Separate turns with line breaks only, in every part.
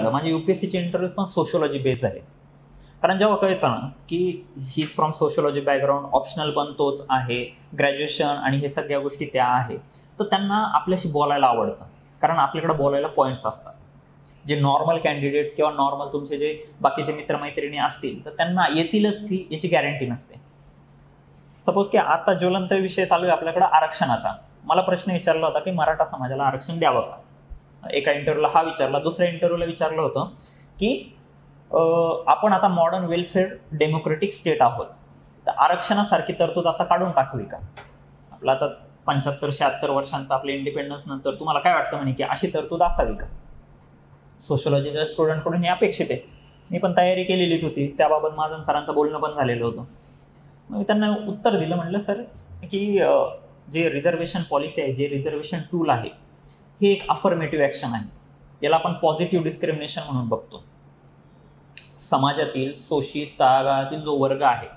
माझे युपीएससीचे इंटरव्ह्यूज पण sociology based झाले. कारण जेव्हा कळतं ना की he is from sociology background, optional पण तोच आहे, ग्रॅज्युएशन आणि हे सगळ्या गोष्टी त्या आहे, तर त्यांना आपल्याशी बोलायला आवडतं. कारण आपल्याकडे बोलायला पॉईंट्स असतात. जे नॉर्मल कॅन्डिडेट्स किंवा नॉर्मल तुमचे जे बाकीचे मित्रमैत्रिणी असतील तर त्यांना येतीलच की याची गॅरंटी नसते. सपोज की आता ज्वलंत विषय चालू आहे आपल्याकडे आरक्षणाचा. मला प्रश्न विचारला होता की मराठा समाजाला आरक्षण द्यावं का. एका इंटरव्ह्यूला हा विचारला, दुसऱ्या इंटरव्ह्यूला विचारलं होतं की आपण आता मॉडर्न वेलफेअर डेमोक्रेटिक स्टेट आहोत, तर आरक्षणासारखी तरतूद आता काढून टाकवी का. आपला आता 75-76 वर्षांचा आपल्या इंडिपेंडन्स नंतर तुम्हाला काय वाटतं म्हणे की अशी तरतूद असावी का. सोशिओलॉजीच्या स्टुडंटकडून हे अपेक्षित आहे. मी पण तयारी केलेलीच होती, त्याबाबत माझं सरांचं बोलणं पण झालेलं होतं. मग मी त्यांना उत्तर दिलं, म्हटलं सर की जे रिझर्वेशन पॉलिसी आहे, जे रिझर्वेशन टूल आहे, हे एक अफर्मेटिव्ह ॲक्शन आहे. याला आपण पॉझिटिव्ह डिस्क्रिमिनेशन म्हणून बघतो. समाजातील शोषित तळागाळातील जो वर्ग आहे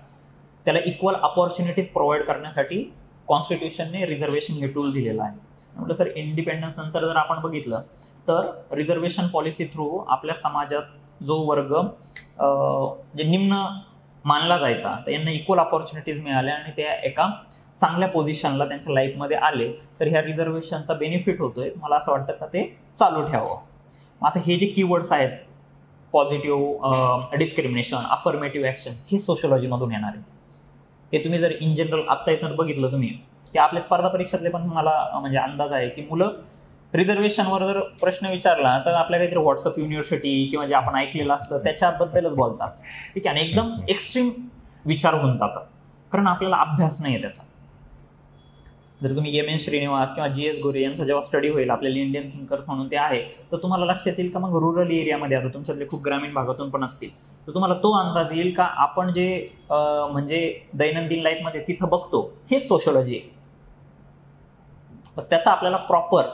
त्याला इक्वल अपॉर्च्युनिटीज प्रोव्हाइड करण्यासाठी कॉन्स्टिट्यूशनने रिझर्वेशन हे टूल दिलेलं आहे. म्हटलं सर इंडिपेंडन्स नंतर जर आपण बघितलं तर रिझर्वेशन पॉलिसी थ्रू आपल्या समाजात जो वर्ग जे निम्न मानला जायचा, तर यांना इक्वल अपॉर्च्युनिटीज मिळाल्या आणि त्या एका चांगल्या पोझिशनला त्यांच्या लाईफमध्ये आले, तर ह्या रिझर्वेशनचा बेनिफिट होतोय. मला असं वाटतं का ते चालू ठेवावं. आता हे जे कीवर्ड्स आहेत, पॉझिटिव्ह डिस्क्रिमिनेशन, अफर्मेटिव्ह ॲक्शन, हे सोशिओलॉजीमधून येणार आहे. हे तुम्ही जर इन जनरल आत्ता इथं बघितलं तुम्ही, की आपल्या स्पर्धा परीक्षेतले पण मला म्हणजे अंदाज आहे की मुलं रिझर्वेशनवर जर प्रश्न विचारला तर आपल्या काहीतरी व्हॉट्सअप युनिव्हर्सिटी किंवा जे आपण ऐकलेलं असतं त्याच्याबद्दलच बोलतात. ठीक आहे, आणि एकदम एक्स्ट्रीम विचार होऊन जातात, कारण आपल्याला अभ्यास नाही आहे त्याचा. जर तुम्ही एम एन श्रीनिवास किंवा जी एस गोरे यांचा जेव्हा स्टडी होईल, आपल्याला इंडियन थिंकर्स म्हणून ते आहे, तर तुम्हाला लक्षात येईल का मग रूरल एरियामध्ये, आता तुमच्यातले खूप ग्रामीण भागातून पण असतील, तर तुम्हाला तो अंदाज येईल का आपण जे म्हणजे दैनंदिन लाईफमध्ये तिथं बघतो हेच सोशिओलॉजी आहे. त्याचा आपल्याला प्रॉपर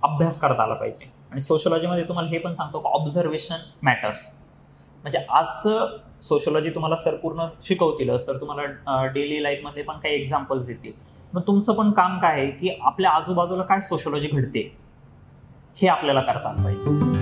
अभ्यास करता आला पाहिजे. आणि सोशिओलॉजीमध्ये तुम्हाला हे पण सांगतो का ऑब्झर्वेशन मॅटर्स. म्हणजे आजचं सोशिओलॉजी तुम्हाला सर पूर्ण शिकवतील, सर तुम्हाला डेली लाईफमध्ये पण काही एक्झाम्पल्स देतील. मग तुमचं पण काम काय आहे की आपल्या आजूबाजूला काय सोशिओलॉजी घडते हे आपल्याला करता आलं पाहिजे.